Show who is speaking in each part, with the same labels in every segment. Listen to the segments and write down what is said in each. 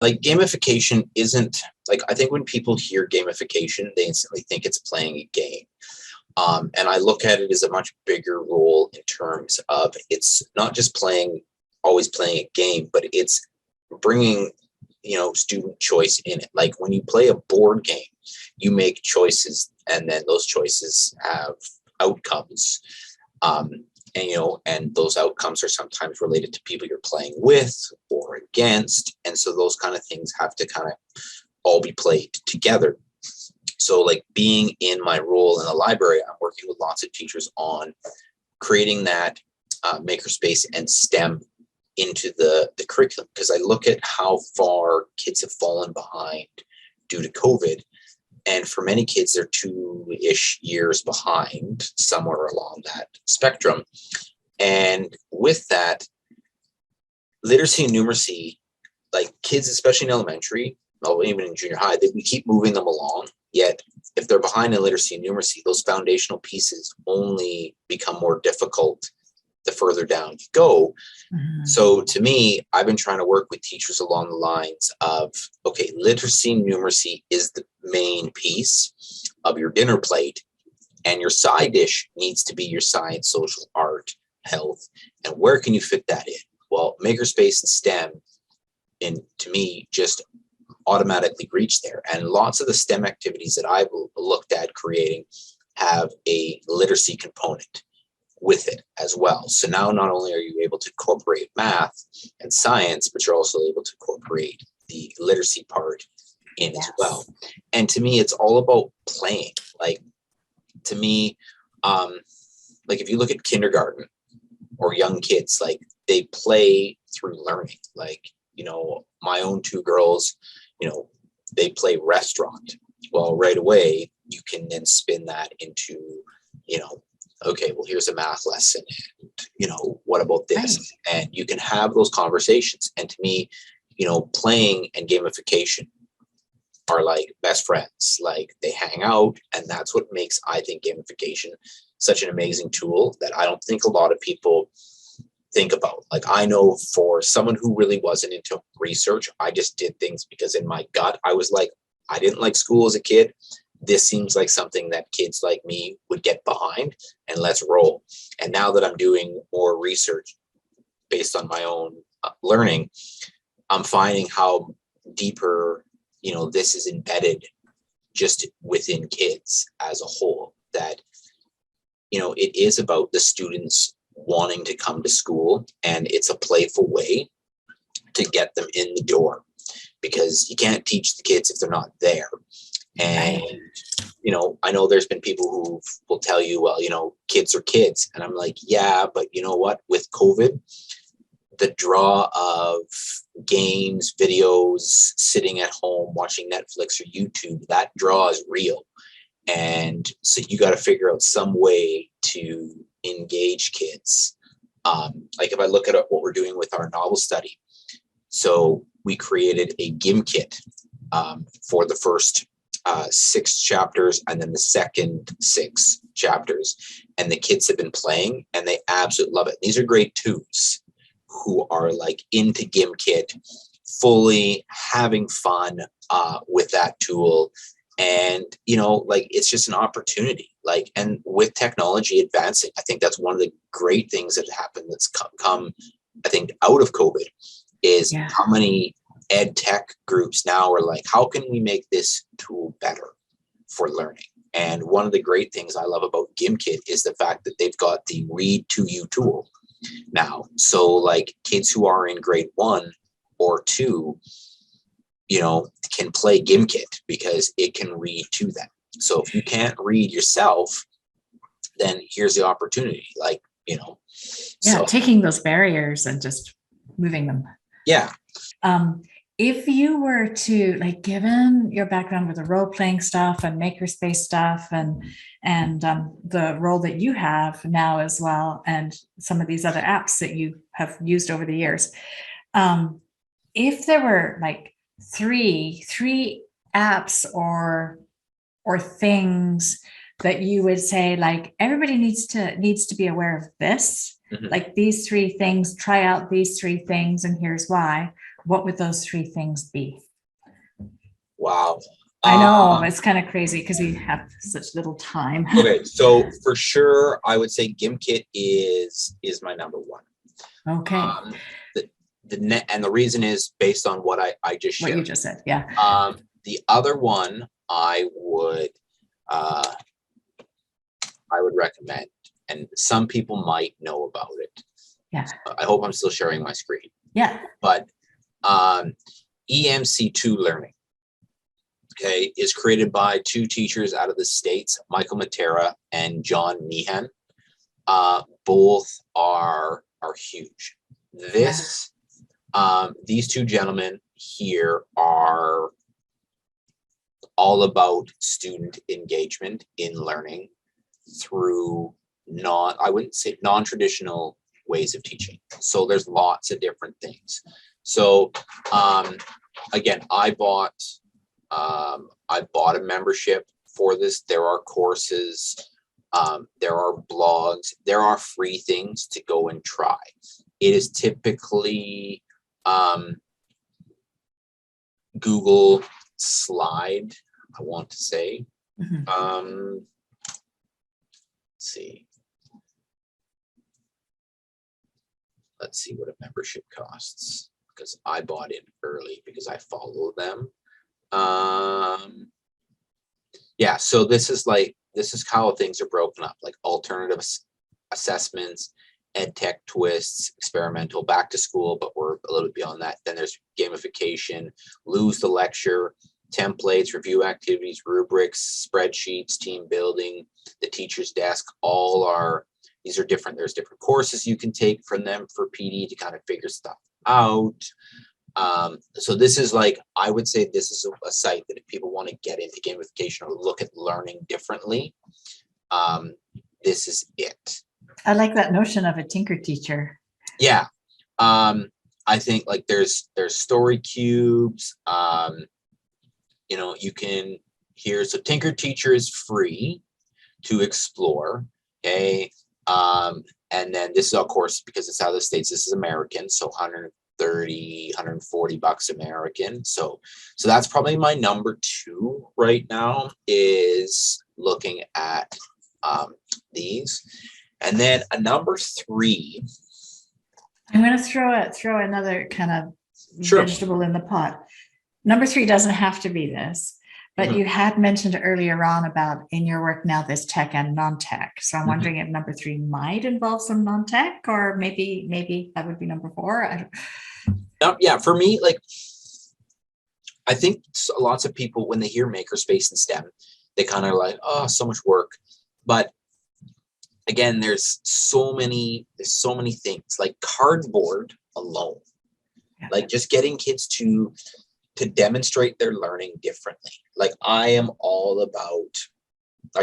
Speaker 1: like gamification isn't like, I think when people hear gamification, they instantly think it's playing a game. And I look at it as a much bigger role in terms of it's not just always playing a game, but it's bringing, student choice in it. Like when you play a board game, you make choices, and then those choices have outcomes. And those outcomes are sometimes related to people you're playing with or against. And so those kind of things have to kind of all be played together. So like being in my role in the library, I'm working with lots of teachers on creating that makerspace and STEM into the curriculum, because I look at how far kids have fallen behind due to COVID. And for many kids, they're 2-ish years behind, somewhere along that spectrum. And with that, literacy and numeracy, like kids, especially in elementary, or even in junior high, we keep moving them along. Yet, if they're behind in literacy and numeracy, those foundational pieces only become more difficult the further down you go. Mm-hmm. So to me, I've been trying to work with teachers along the lines of, okay, literacy and numeracy is the main piece of your dinner plate, and your side dish needs to be your science, social, art, health. And where can you fit that in? Well, makerspace and STEM, and to me, just automatically reach there. And lots of the STEM activities that I've looked at creating have a literacy component with it as well. So now not only are you able to incorporate math and science, but you're also able to incorporate the literacy part in as well. And to me, it's all about playing. Like to me, like if you look at kindergarten or young kids, like they play through learning. Like, my own 2 girls, they play restaurant. Well, right away, you can then spin that into, okay, well, here's a math lesson. And, what about this? Right. And you can have those conversations. And to me, playing and gamification are like best friends. Like they hang out, and that's what makes, I think, gamification such an amazing tool that I don't think a lot of people think about. Like I know for someone who really wasn't into research, I just did things because in my gut, I was like, I didn't like school as a kid. This seems like something that kids like me would get behind, and let's roll. And now that I'm doing more research based on my own learning, I'm finding how deeper, this is embedded just within kids as a whole, that, it is about the students wanting to come to school, and it's a playful way to get them in the door, because you can't teach the kids if they're not there. And, I know there's been people who will tell you, well, kids are kids. And I'm like, yeah, but you know what? With COVID, the draw of games, videos, sitting at home, watching Netflix or YouTube, that draw is real. And so you got to figure out some way to engage kids. Like if I look at what we're doing with our novel study, so we created a GIM kit for the first 6 chapters and then the second 6 chapters. And the kids have been playing and they absolutely love it. These are grade 2s who are like into GIM kit, fully having fun with that tool. And, like it's just an opportunity. Like, and with technology advancing, I think that's one of the great things that happened that's come I think, out of COVID is how many ed tech groups now are like, how can we make this tool better for learning? And one of the great things I love about GimKit is the fact that they've got the read to you tool now. So like kids who are in grade 1 or 2, can play GimKit because it can read to them. So if you can't read yourself, then here's the opportunity. Like,
Speaker 2: taking those barriers and just moving them.
Speaker 1: Yeah.
Speaker 2: If you were to, like, given your background with the role-playing stuff and makerspace stuff and the role that you have now as well, and some of these other apps that you have used over the years, if there were like three apps or things that you would say, like, everybody needs to be aware of this, like these 3 things, try out these 3 things, and here's why. what would those three things be?
Speaker 1: Wow.
Speaker 2: I know
Speaker 1: Um,
Speaker 2: it's kind of crazy because we have such little time.
Speaker 1: okay, so for sure, I would say GimKit is my number one.
Speaker 2: Okay,
Speaker 1: And the reason is based on what I just
Speaker 2: what you
Speaker 1: shared.
Speaker 2: just said, yeah.
Speaker 1: The other one I would recommend, and some people might know about it.
Speaker 2: Yeah.
Speaker 1: I hope I'm still sharing my screen.
Speaker 2: Yeah.
Speaker 1: But EMC2 Learning, okay, is created by two teachers out of the States, Michael Matera and John Meehan. Both are huge. These two gentlemen here are all about student engagement in learning through I wouldn't say non-traditional ways of teaching. So there's lots of different things. So again, I bought a membership for this. There are courses, there are blogs, there are free things to go and try. It is typically Google Slide, I want to say. Let's see. Let's see what a membership costs, because I bought in early because I follow them. Yeah, so this is how things are broken up, like alternative assessments, ed tech twists, experimental, back to school, but we're a little bit beyond that. Then there's gamification, lose the lecture, templates, review activities, rubrics, spreadsheets, team building, the teacher's desk. These are different. There's different courses you can take from them for PD to kind of figure stuff out. So this is I would say this is a site that if people want to get into gamification or look at learning differently, this is it.
Speaker 2: I like that notion of a tinker teacher.
Speaker 1: Yeah. I think there's story cubes. You can so Tinker Teacher is free to explore. Okay. And then this is, of course, because it's out of the States, this is American, so 130, 140 bucks American. So that's probably my number two right now, is looking at these. And then a number three.
Speaker 2: I'm going to throw another kind of vegetable in the pot. Number three doesn't have to be this, but you had mentioned earlier on about in your work now there's tech and non-tech. So I'm wondering if number three might involve some non-tech, or maybe that would be number four.
Speaker 1: Yeah, for me, I think lots of people, when they hear makerspace and STEM, they kind of oh, so much work. But again, there's so many things, like cardboard alone, just getting kids to demonstrate their learning differently. I am all about,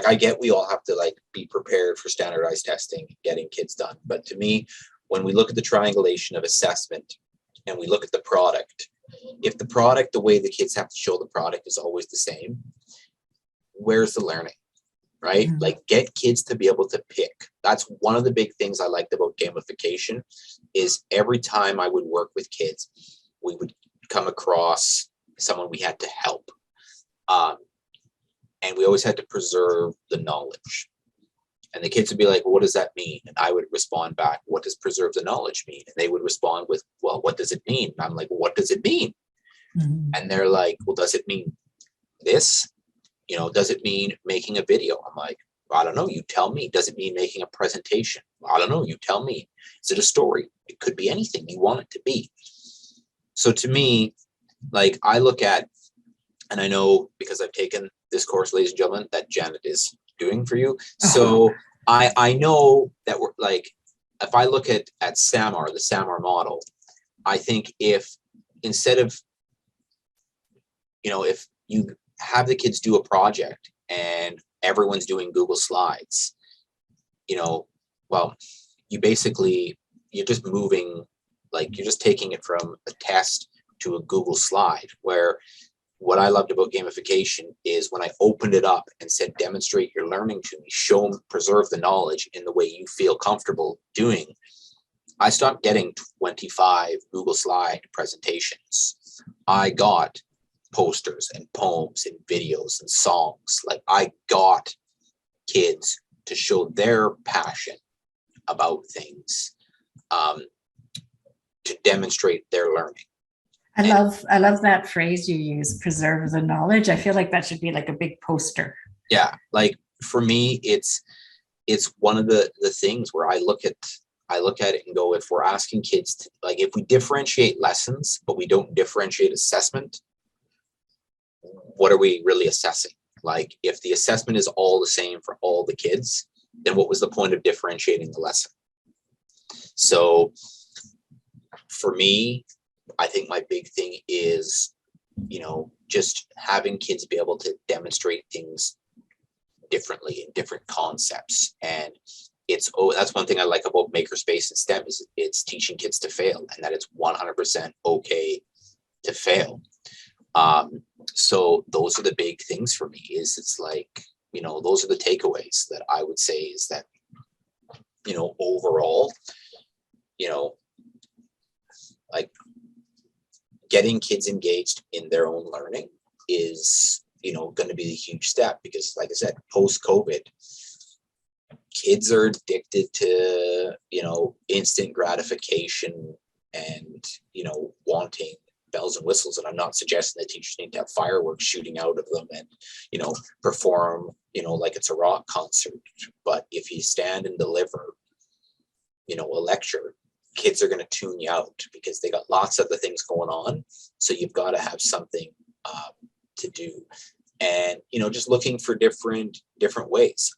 Speaker 1: I get we all have to be prepared for standardized testing, getting kids done. But to me, when we look at the triangulation of assessment and we look at the product, if the way the kids have to show the product is always the same, where's the learning? Right? Get kids to be able to pick. That's one of the big things I liked about gamification, is every time I would work with kids, we would come across someone we had to help. And we always had to preserve the knowledge. And the kids would be like, well, what does that mean? And I would respond back, what does preserve the knowledge mean? And they would respond with, well, what does it mean? And I'm like, well, what does it mean? And they're like, well, does it mean this? Does it mean making a video? I'm like, I don't know. You tell me. Does it mean making a presentation? I don't know. You tell me. Is it a story? It could be anything you want it to be. So to me, I look at, and I know because I've taken this course, ladies and gentlemen, that Janet is doing for you. So I know that we're if I look at SAMR, the SAMR model, I think if instead of, if you have the kids do a project and everyone's doing Google Slides, well, you're just moving, you're just taking it from a test to a Google slide, where what I loved about gamification is when I opened it up and said, demonstrate your learning to me, preserve the knowledge in the way you feel comfortable doing, I stopped getting 25 Google Slide presentations. I got posters and poems and videos and songs. Like, I got kids to show their passion about things, to demonstrate their learning.
Speaker 2: I love that phrase you use, preserve the knowledge. I feel like that should be like a big poster.
Speaker 1: Yeah, like for me, it's one of the things where I look at it and go, if we're asking kids to, like, if we differentiate lessons but we don't differentiate assessment, what are we really assessing? Like, if the assessment is all the same for all the kids, then what was the point of differentiating the lesson? So for me, I think my big thing is, just having kids be able to demonstrate things differently in different concepts. And that's one thing I like about Makerspace and STEM, is it's teaching kids to fail, and that it's 100% okay to fail. So those are the big things for me, is it's like, those are the takeaways that I would say, is that, overall, like, getting kids engaged in their own learning is, going to be a huge step, because like I said, post-COVID, kids are addicted to, instant gratification and, wanting bells and whistles. And I'm not suggesting that teachers need to have fireworks shooting out of them and, perform, like it's a rock concert. But if you stand and deliver, a lecture, kids are going to tune you out, because they got lots of other things going on. So you've got to have something to do. And, just looking for different ways.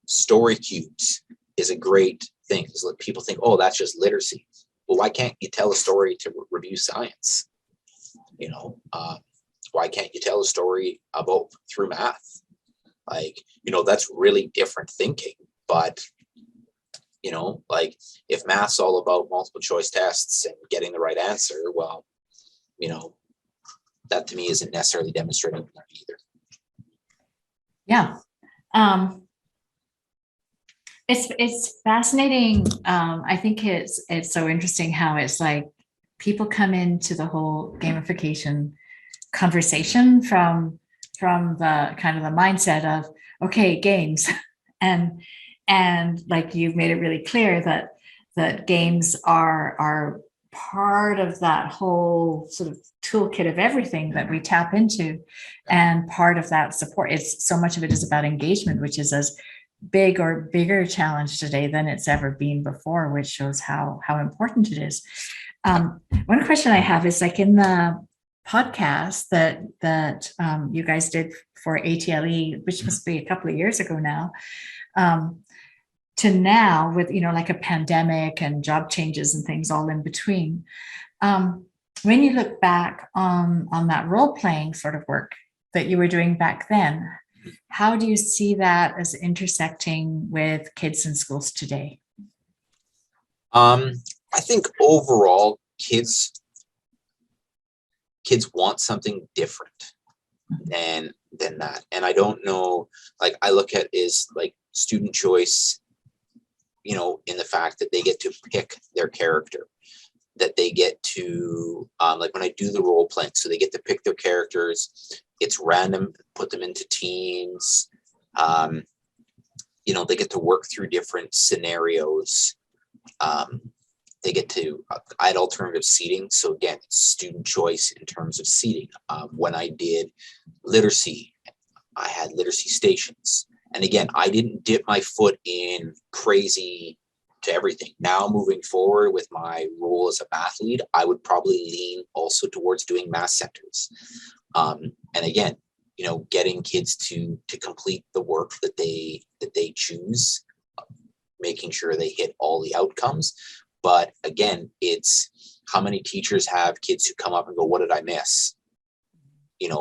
Speaker 1: Story cubes is a great thing. Like, people think, oh, that's just literacy. Well, why can't you tell a story to review science? Why can't you tell a story through math? Like, that's really different thinking. But, like, if math's all about multiple choice tests and getting the right answer, well, that to me isn't necessarily demonstrating learning either.
Speaker 2: Yeah. It's fascinating. I think it's so interesting how it's like people come into the whole gamification conversation from the kind of the mindset of, okay, games, and like you've made it really clear that games are part of that whole sort of toolkit of everything that we tap into, and part of that support. It's so much of it is about engagement, which is as big or bigger challenge today than it's ever been before, which shows how important it is. One question I have is, like, in the podcast that you guys did for ATLE, which must be a couple of years ago now, to now, with like a pandemic and job changes and things all in between, when you look back on that role playing sort of work that you were doing back then, how do you see that as intersecting with kids in schools today?
Speaker 1: I think overall, kids want something different than that. And I don't know, like, I look at is like student choice, in the fact that they get to pick their character, that they get to, like when I do the role playing, so they get to pick their characters. It's random, put them into teams. They get to work through different scenarios. They get to add alternative seating. So again, it's student choice in terms of seating. When I did literacy, I had literacy stations. And again, I didn't dip my foot in crazy to everything. Now moving forward with my role as a math lead, I would probably lean also towards doing math centers. And again, getting kids to complete the work that they choose, making sure they hit all the outcomes. But again, it's how many teachers have kids who come up and go, what did I miss?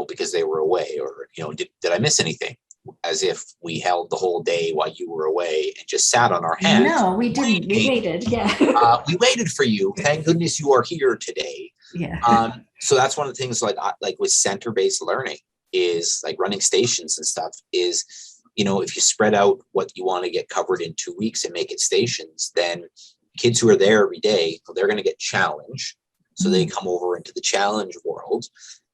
Speaker 1: Because they were away, or, did I miss anything? As if we held the whole day while you were away and just sat on our hands.
Speaker 2: No, we didn't. We waited. Yeah.
Speaker 1: We waited for you. Thank goodness you are here today.
Speaker 2: Yeah.
Speaker 1: So that's one of the things, like with center-based learning, is like running stations and stuff, is, if you spread out what you want to get covered in 2 weeks and make it stations, then kids who are there every day, they're going to get challenged. So they
Speaker 2: Mm.
Speaker 1: come over into the challenge world.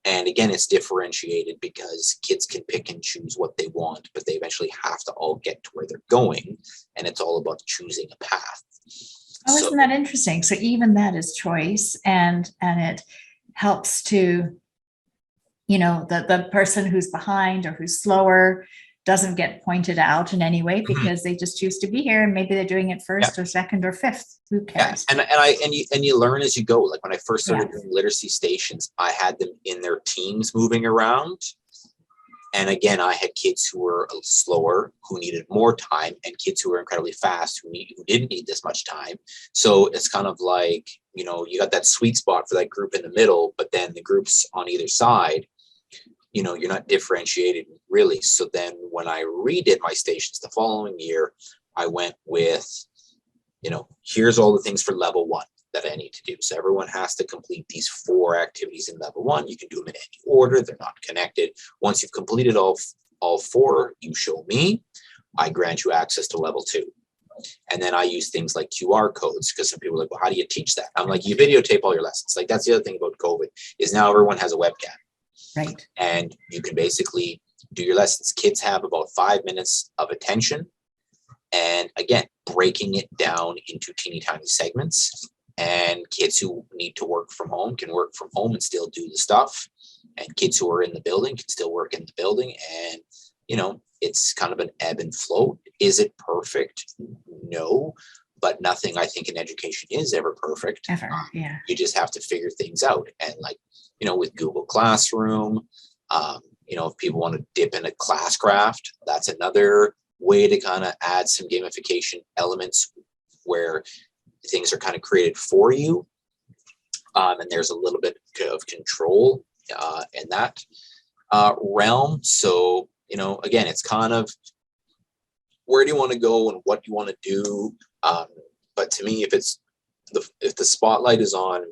Speaker 1: And again, it's differentiated because kids can pick and choose what they want, but they eventually have to all get to where they're going. And it's all about choosing a path.
Speaker 2: Oh,
Speaker 1: So
Speaker 2: isn't that interesting? So even that is choice, and it helps to, the person who's behind or who's slower doesn't get pointed out in any way
Speaker 1: mhm,
Speaker 2: because they just choose to be here, and maybe they're doing it
Speaker 1: yeah,
Speaker 2: first or second or fifth. Who
Speaker 1: yeah.
Speaker 2: cares?
Speaker 1: And you learn as you go. Like when I first
Speaker 2: Yeah.
Speaker 1: started doing literacy stations, I had them in their teams moving around. And again, I had kids who were slower, who needed more time, and kids who were incredibly fast, who didn't need this much time. So it's kind of like, you got that sweet spot for that group in the middle, but then the groups on either side, you're not differentiated really. So then when I redid my stations the following year, I went with, here's all the things for level 1 that I need to do. So everyone has to complete these 4 activities in level 1. You can do them in any order. They're not connected. Once you've completed all 4, you show me. I grant you access to level 2. And then I use things like QR codes because some people are like, well, how do you teach that? I'm like, you videotape all your lessons. Like that's the other thing about COVID is now everyone has a webcam.
Speaker 2: Right.
Speaker 1: And you can basically do your lessons. Kids have about 5 minutes of attention. And again, breaking it down into teeny tiny segments. And kids who need to work from home can work from home and still do the stuff. And kids who are in the building can still work in the building. And, it's kind of an ebb and flow. Is it perfect? No. But nothing I think in education is ever perfect.
Speaker 2: Ever. Yeah.
Speaker 1: You just have to figure things out. And like, with Google Classroom, if people want to dip in a Classcraft, that's another way to kind of add some gamification elements where things are kind of created for you. And there's a little bit of control in that realm. So, again, it's kind of where do you want to go and what you want to do. But to me, if the spotlight is on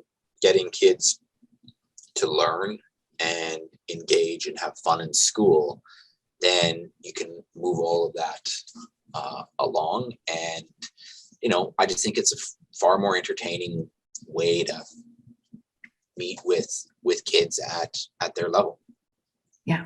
Speaker 1: getting kids to learn and engage and have fun in school, then you can move all of that along. And, I just think it's a far more entertaining way to meet with kids at their level.
Speaker 2: Yeah.